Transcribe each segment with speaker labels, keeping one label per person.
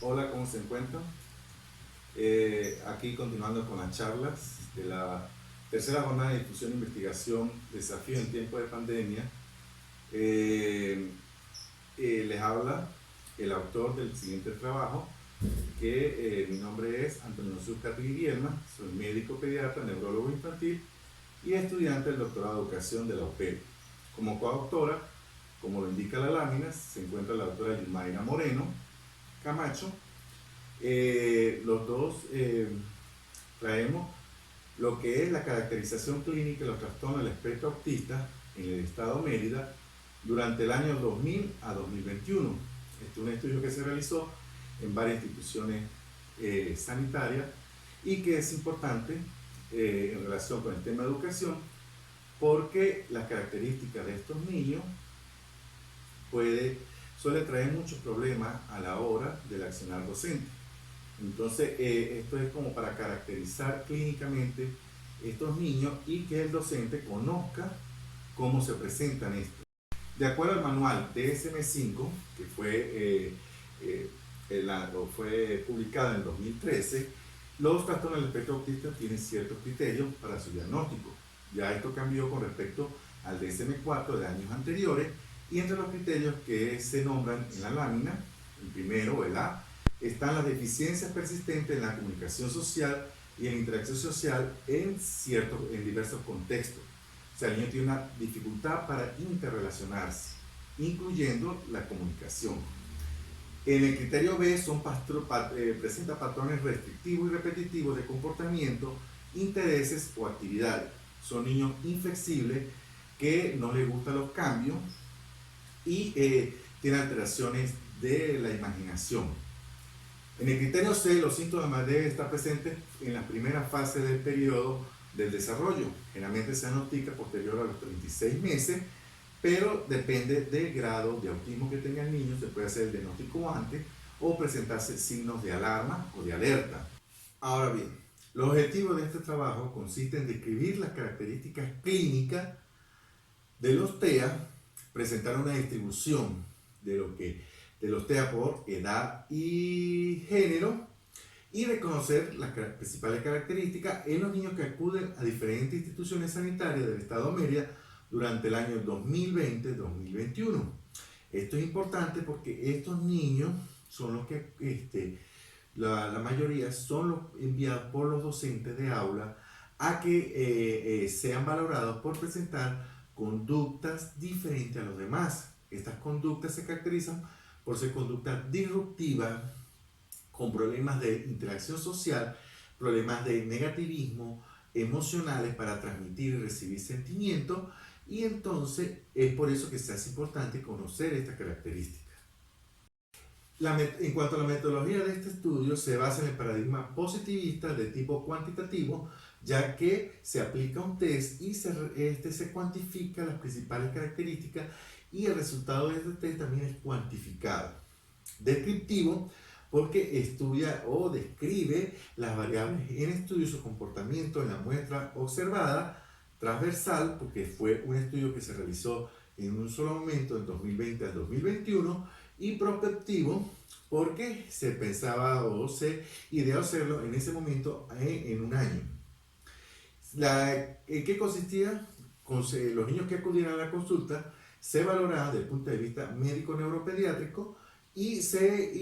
Speaker 1: Hola, ¿cómo se encuentran? Aquí continuando con las charlas de la tercera jornada de difusión e investigación, desafíos en tiempo de pandemia. Eh, Les habla el autor del siguiente trabajo, que mi nombre es Antonio Zúcar Guillermo, soy médico pediatra, neurólogo infantil y estudiante del doctorado de educación de la UPEL. Como coautora, como lo indica la lámina, se encuentra la doctora Yulmaira Moreno Camacho. Los dos traemos lo que es la caracterización clínica de los trastornos del espectro autista en el estado Mérida durante el año 2000 a 2021. Este es un estudio que se realizó en varias instituciones sanitarias y que es importante en relación con el tema de educación, porque las características de estos niños suele traer muchos problemas a la hora del accionar docente. Entonces, esto es como para caracterizar clínicamente estos niños y que el docente conozca cómo se presentan estos. De acuerdo al manual DSM-5, que fue publicado en 2013, los trastornos del espectro autista tienen ciertos criterios para su diagnóstico. Ya esto cambió con respecto al DSM-4 de años anteriores, y entre los criterios que se nombran en la lámina, el primero, el A, están las deficiencias persistentes en la comunicación social y en la interacción social en diversos contextos. O sea, el niño tiene una dificultad para interrelacionarse, incluyendo la comunicación. En el criterio B presenta patrones restrictivos y repetitivos de comportamiento, intereses o actividades. Son niños inflexibles que no les gustan los cambios y tienen alteraciones de la imaginación. En el criterio C, los síntomas deben estar presentes en la primera fase del periodo del desarrollo. Generalmente se diagnostica posterior a los 36 meses, pero depende del grado de autismo que tenga el niño. Se puede hacer el diagnóstico antes o presentarse signos de alarma o de alerta. Ahora bien, los objetivos de este trabajo consisten en describir las características clínicas de los TEA, presentar una distribución de los TEA por edad y género, y reconocer las principales características en los niños que acuden a diferentes instituciones sanitarias del estado Mérida durante el año 2020-2021. Esto es importante porque estos niños son los que, la mayoría son los enviados por los docentes de aula a que sean valorados por presentar conductas diferentes a los demás. Estas conductas se caracterizan por ser conductas disruptivas, con problemas de interacción social, problemas de negativismo, emocionales para transmitir y recibir sentimientos, y entonces es por eso que se hace importante conocer estas características. En cuanto a la metodología de este estudio, se basa en el paradigma positivista de tipo cuantitativo, ya que se aplica un test y se cuantifica las principales características, y el resultado de este test también es cuantificado. Descriptivo, porque estudia o describe las variables en estudio y su comportamiento en la muestra observada. Transversal, porque fue un estudio que se realizó en un solo momento, en 2020 al 2021. Y prospectivo, porque se pensaba o se ideó hacerlo en ese momento en un año. ¿En qué consistía? Los niños que acudían a la consulta se valoraban desde el punto de vista médico-neuropediátrico, y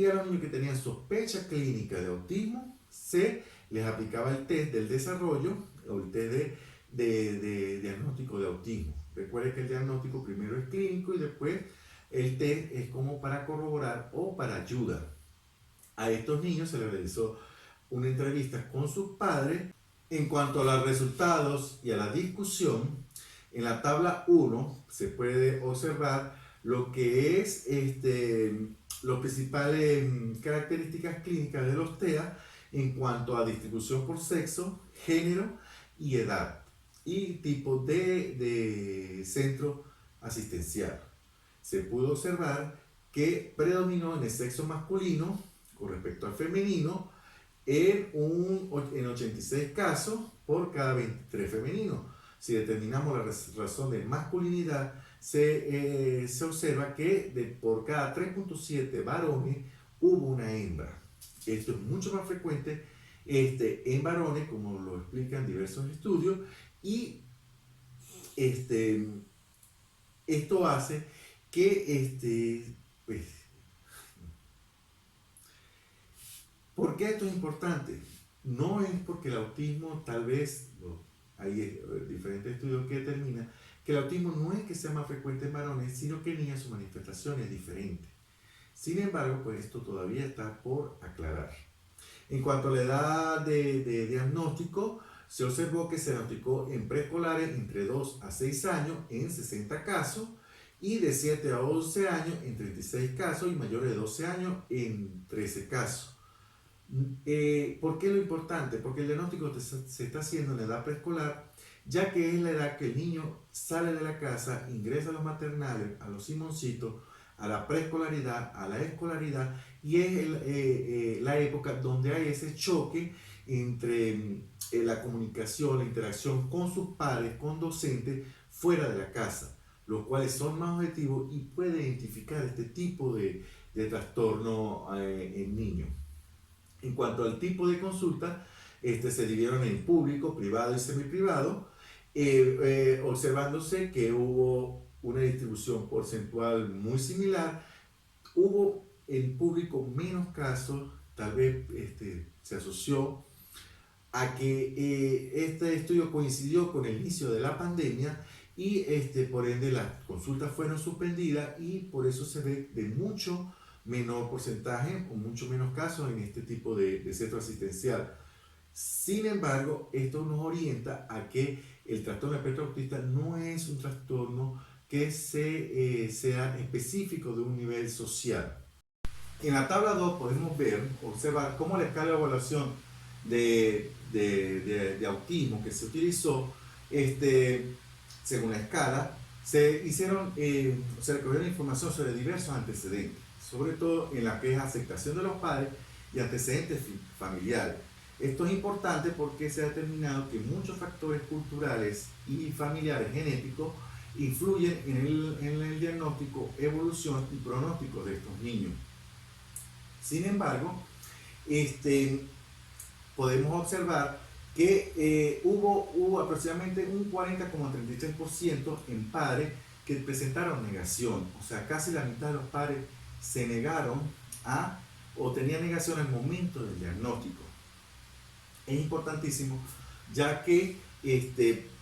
Speaker 1: a los niños que tenían sospecha clínica de autismo se les aplicaba el test del desarrollo o el test de diagnóstico de autismo. Recuerden que el diagnóstico primero es clínico y después el test es como para corroborar o para ayuda. A estos niños se les realizó una entrevista con sus padres. En cuanto a los resultados y a la discusión, en la tabla 1 se puede observar lo que es las principales características clínicas de los TEA en cuanto a distribución por sexo, género y edad, y tipo de centro asistencial. Se pudo observar que predominó en el sexo masculino con respecto al femenino en 86 casos por cada 23 femeninos. Si determinamos la razón de masculinidad, se observa que por cada 3.7 varones hubo una hembra. Esto es mucho más frecuente en varones, como lo explican diversos estudios, y este, esto hace que, pues, ¿por qué esto es importante? No es porque el autismo tal vez, hay diferentes estudios que determinan que el autismo no es que sea más frecuente en varones, sino que en niñas su manifestación es diferente. Sin embargo, pues esto todavía está por aclarar. En cuanto a la edad de diagnóstico, se observó que se diagnosticó en preescolares entre 2 a 6 años en 60 casos y de 7 a 11 años en 36 casos y mayores de 12 años en 13 casos. ¿Por qué lo importante? Porque el diagnóstico se está haciendo en la edad preescolar, ya que es la edad que el niño sale de la casa, ingresa a los maternales, a los simoncitos, a la preescolaridad, a la escolaridad, y es la época donde hay ese choque entre la comunicación, la interacción con sus padres, con docentes, fuera de la casa, los cuales son más objetivos y puede identificar este tipo de trastorno en niños. En cuanto al tipo de consulta, se dividieron en público, privado y semiprivado, observándose que hubo una distribución porcentual muy similar. Hubo en público menos casos, tal vez se asoció a que este estudio coincidió con el inicio de la pandemia y por ende las consultas fueron suspendidas y por eso se ve de mucho menor porcentaje o mucho menos casos en este tipo de centro asistencial. Sin embargo, esto nos orienta a que el trastorno del espectro autista no es un trastorno que sea específico de un nivel social. En la tabla 2 podemos observar cómo la escala de evaluación de autismo que se utilizó, según la escala, se recogieron información sobre diversos antecedentes, sobre todo en la que es aceptación de los padres y antecedentes familiares. Esto es importante porque se ha determinado que muchos factores culturales y familiares genéticos influyen en el diagnóstico, evolución y pronóstico de estos niños. Sin embargo, podemos observar que hubo aproximadamente un 40,33% en padres que presentaron negación, o sea, casi la mitad de los padres se negaron o tenían negación al momento del diagnóstico. Es importantísimo, ya que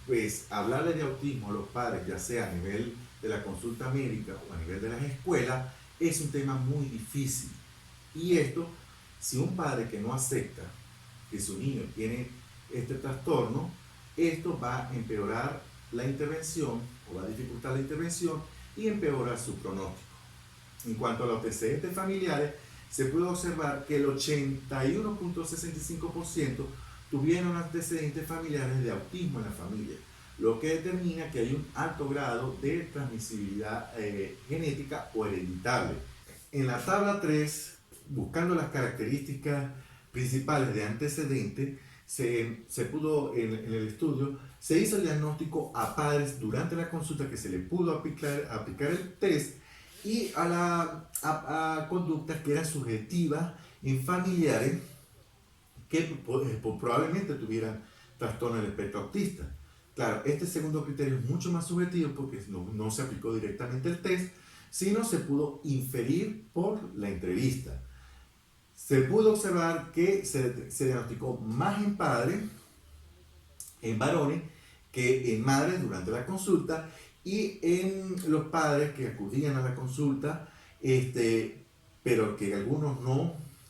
Speaker 1: pues, hablarle de autismo a los padres, ya sea a nivel de la consulta médica o a nivel de las escuelas, es un tema muy difícil. Y esto, si un padre que no acepta que su niño tiene este trastorno, esto va a empeorar la intervención o va a dificultar la intervención y empeorar su pronóstico. En cuanto a los antecedentes familiares, se puede observar que el 81,65% tuvieron antecedentes familiares de autismo en la familia, lo que determina que hay un alto grado de transmisibilidad genética o hereditaria. En la tabla 3, buscando las características principales de antecedentes, se pudo en el estudio, se hizo el diagnóstico a padres durante la consulta que se le pudo aplicar el test y a conductas que eran subjetivas en familiares que probablemente tuvieran trastorno del espectro autista. Claro, este segundo criterio es mucho más subjetivo porque no se aplicó directamente el test, sino se pudo inferir por la entrevista. Se pudo observar que se diagnosticó más en padres, en varones, que en madres durante la consulta y en los padres que acudían a la consulta, pero que algunos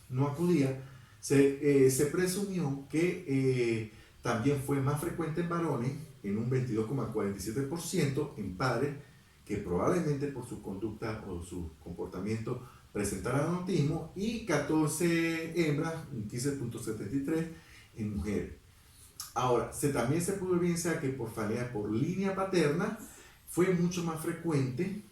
Speaker 1: no acudían, se presumió que también fue más frecuente en varones, en un 22,47%, en padres que probablemente por su conducta o su comportamiento presentaran autismo, y 14 hembras, un 15,73% en mujeres. Ahora, también se pudo evidenciar que por línea paterna fue mucho más frecuente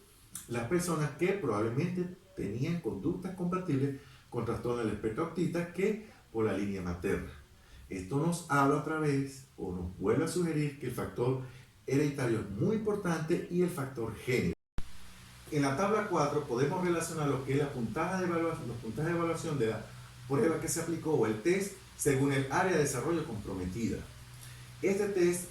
Speaker 1: las personas que probablemente tenían conductas compatibles con trastorno del espectro autista que por la línea materna. Esto nos habla otra vez o nos vuelve a sugerir que el factor hereditario es muy importante y el factor género. En la tabla 4 podemos relacionar lo que es los puntajes de evaluación de la prueba que se aplicó o el test según el área de desarrollo comprometida. Este test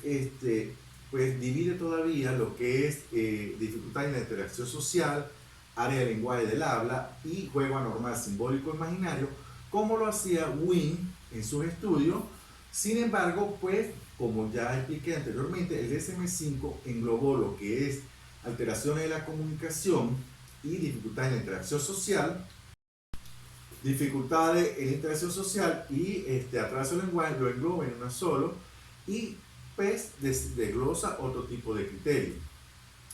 Speaker 1: pues divide todavía lo que es dificultad en la interacción social, área de lenguaje del habla y juego anormal simbólico imaginario, como lo hacía Wynne en sus estudios. Sin embargo, pues, como ya expliqué anteriormente, el DSM-5 englobó lo que es alteraciones de la comunicación y dificultades en la interacción social, dificultades en la interacción social y atraso del lenguaje, lo engloba en una solo y pues desglosa otro tipo de criterio.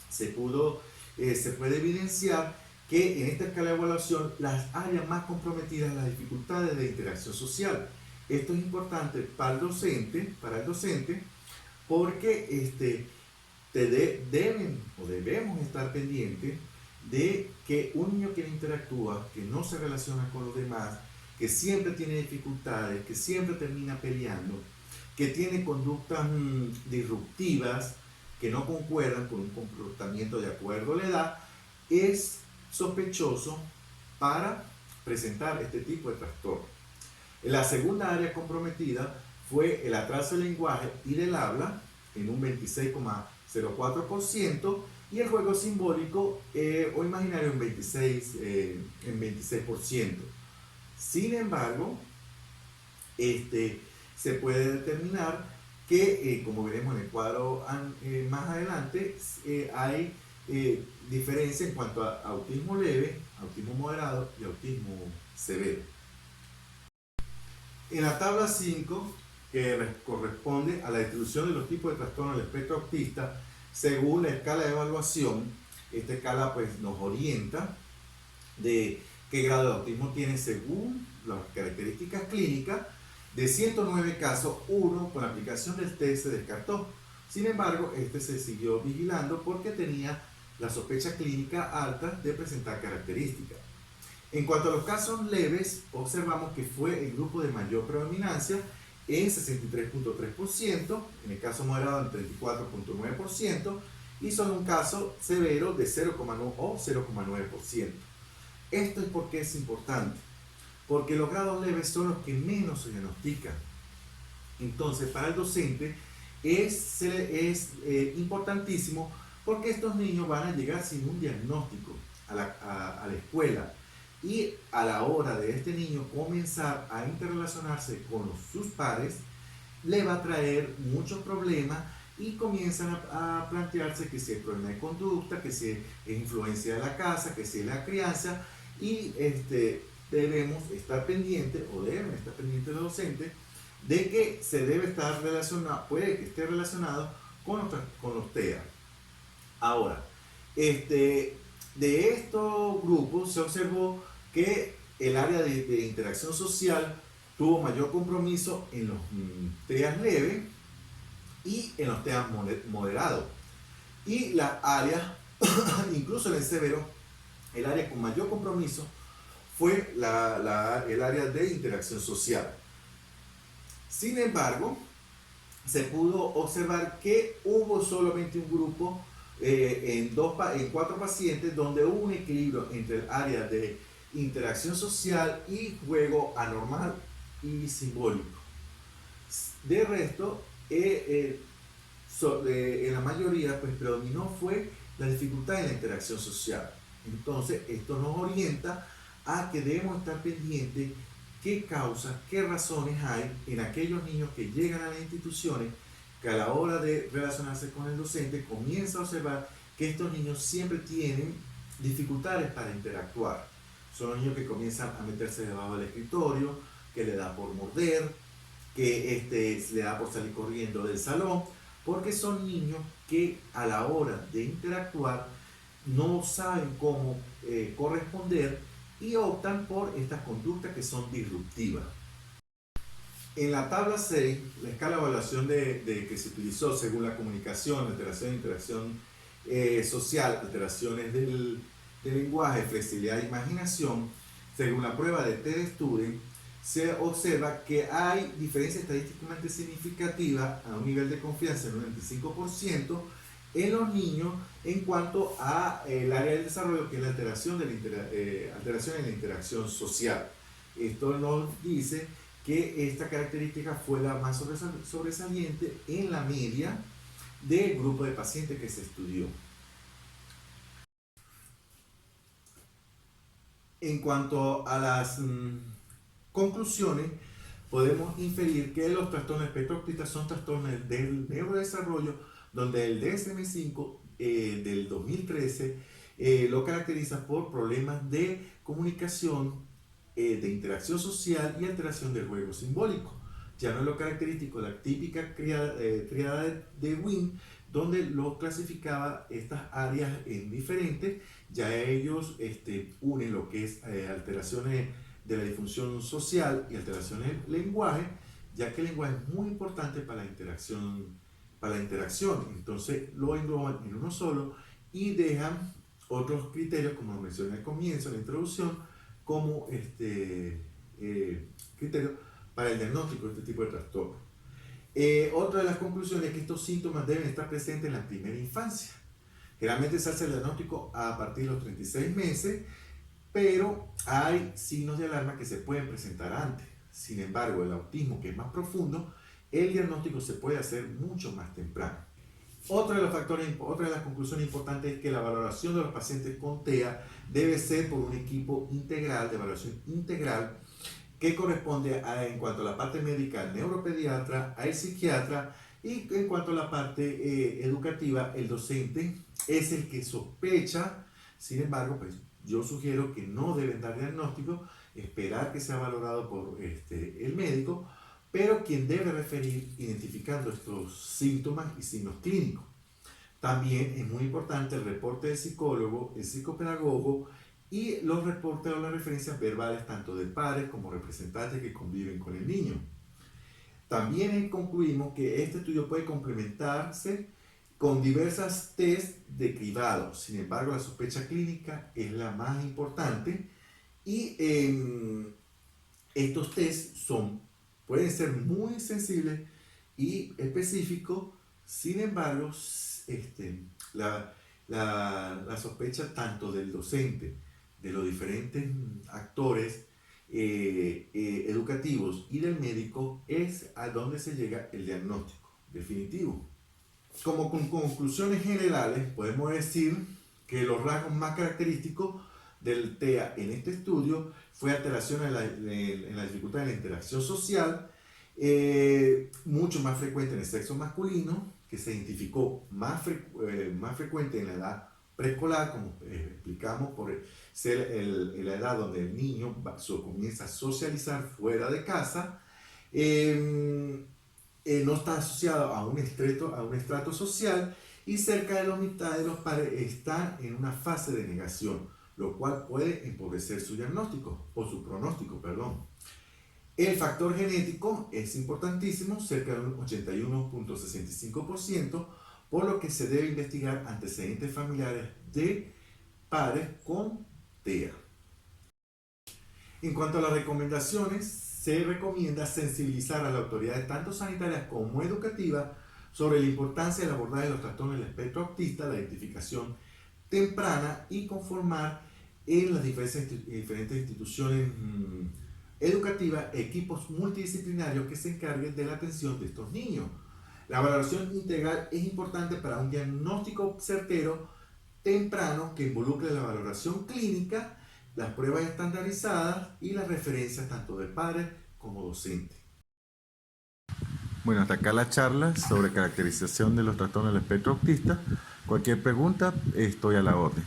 Speaker 1: Se puede evidenciar que en esta escala de evaluación las áreas más comprometidas las dificultades de interacción social. Esto es importante para el docente, porque debemos estar pendientes de que un niño que interactúa, que no se relaciona con los demás, que siempre tiene dificultades, que siempre termina peleando, que tiene conductas disruptivas, que no concuerdan con un comportamiento de acuerdo a la edad, es sospechoso para presentar este tipo de trastorno. La segunda área comprometida fue el atraso del lenguaje y del habla en un 26,04% y el juego simbólico o imaginario en 26%. Sin embargo, se puede determinar que, como veremos en el cuadro más adelante, hay diferencia en cuanto a autismo leve, autismo moderado y autismo severo. En la tabla 5, que corresponde a la distribución de los tipos de trastorno del espectro autista, según la escala de evaluación, esta escala pues nos orienta de qué grado de autismo tiene según las características clínicas. De 109 casos, 1 con la aplicación del test se descartó. Sin embargo, se siguió vigilando porque tenía la sospecha clínica alta de presentar características. En cuanto a los casos leves, observamos que fue el grupo de mayor predominancia en 63,3%, en el caso moderado en 34,9% y solo un caso severo de 0,9%. Esto es porque es importante, porque los grados leves son los que menos se diagnostican. Entonces, para el docente es importantísimo porque estos niños van a llegar sin un diagnóstico a la escuela. Y a la hora de este niño comenzar a interrelacionarse con sus pares, le va a traer muchos problemas y comienzan a plantearse que si hay problema de conducta, que si es influencia de la casa, que si es la crianza, y debemos estar pendientes, o deben estar pendientes los docentes, de que se debe estar relacionado, puede que esté relacionado con los TEA. Ahora, de estos grupos se observó que el área de interacción social tuvo mayor compromiso en los TEAs leves y en los TEAs moderados. Y las áreas, incluso en el severo, el área con mayor compromiso fue el área de interacción social. Sin embargo, se pudo observar que hubo solamente un grupo en 4 pacientes donde hubo un equilibrio entre el área de interacción social y juego anormal y simbólico. De resto, en la mayoría pues predominó fue la dificultad en la interacción social. Entonces, esto nos orienta a que debemos estar pendientes qué causas, qué razones hay en aquellos niños que llegan a las instituciones, que a la hora de relacionarse con el docente comienza a observar que estos niños siempre tienen dificultades para interactuar. Son los niños que comienzan a meterse debajo del escritorio, que le da por morder, que le da por salir corriendo del salón, porque son niños que a la hora de interactuar no saben cómo corresponder y optan por estas conductas que son disruptivas. En la tabla 6, la escala de evaluación que se utilizó según la comunicación, alteración de interacción social, alteraciones del lenguaje, flexibilidad e imaginación, según la prueba de TED-Student, se observa que hay diferencia estadísticamente significativa a un nivel de confianza del 95% en los niños en cuanto a el área del desarrollo, que es la alteración en la interacción social. Esto nos dice que esta característica fue la más sobresaliente en la media del grupo de pacientes que se estudió. En cuanto a las conclusiones, podemos inferir que los trastornos de espectro autista son trastornos del neurodesarrollo, donde el DSM-5 del 2013 lo caracteriza por problemas de comunicación, de interacción social y alteración del juego simbólico. Ya no es lo característico de la típica triada de Wien, donde lo clasificaba estas áreas en diferentes. Ya ellos unen lo que es alteraciones de la disfunción social y alteraciones del lenguaje, ya que el lenguaje es muy importante para la interacción. Entonces lo engloban en uno solo y dejan otros criterios, como lo mencioné al comienzo, en la introducción, como criterios para el diagnóstico de este tipo de trastorno. Otra de las conclusiones es que estos síntomas deben estar presentes en la primera infancia. Generalmente se hace el diagnóstico a partir de los 36 meses, pero hay signos de alarma que se pueden presentar antes. Sin embargo, el autismo, que es más profundo, el diagnóstico se puede hacer mucho más temprano. Otra de las conclusiones importantes es que la valoración de los pacientes con TEA debe ser por un equipo integral, de evaluación integral, que corresponde en cuanto a la parte médica al neuropediatra, al psiquiatra, y en cuanto a la parte educativa, el docente es el que sospecha. Sin embargo, pues yo sugiero que no deben dar diagnóstico, esperar que sea valorado por el médico, pero quien debe referir identificando estos síntomas y signos clínicos. También es muy importante el reporte del psicólogo, el psicopedagogo y los reportes o las referencias verbales tanto de padres como representantes que conviven con el niño. También concluimos que este estudio puede complementarse con diversas test de cribado. Sin embargo, la sospecha clínica es la más importante y estos test pueden ser muy sensibles y específicos. Sin embargo, la sospecha tanto del docente, de los diferentes actores educativos y del médico es a donde se llega el diagnóstico definitivo. Como conclusiones generales, podemos decir que los rasgos más característicos del TEA en este estudio fue alteración en la dificultad de la interacción social, mucho más frecuente en el sexo masculino, que se identificó más frecuente en la edad preescolar, como explicamos, por ser la edad donde el niño comienza a socializar fuera de casa. No está asociado a un estrato social, y cerca de la mitad de los padres están en una fase de negación, lo cual puede empobrecer su diagnóstico o su pronóstico, perdón. El factor genético es importantísimo, cerca de un 81.65%, por lo que se debe investigar antecedentes familiares de padres con TEA. En cuanto a las recomendaciones, se recomienda sensibilizar a las autoridades tanto sanitarias como educativas sobre la importancia del abordaje de los trastornos del espectro autista, la identificación temprana y conformar en las diferentes instituciones educativas equipos multidisciplinarios que se encarguen de la atención de estos niños. La valoración integral es importante para un diagnóstico certero temprano que involucre la valoración clínica, las pruebas estandarizadas y las referencias tanto de padres como docentes. Bueno, hasta acá la charla sobre caracterización de los trastornos del espectro autista. Cualquier pregunta, estoy a la orden.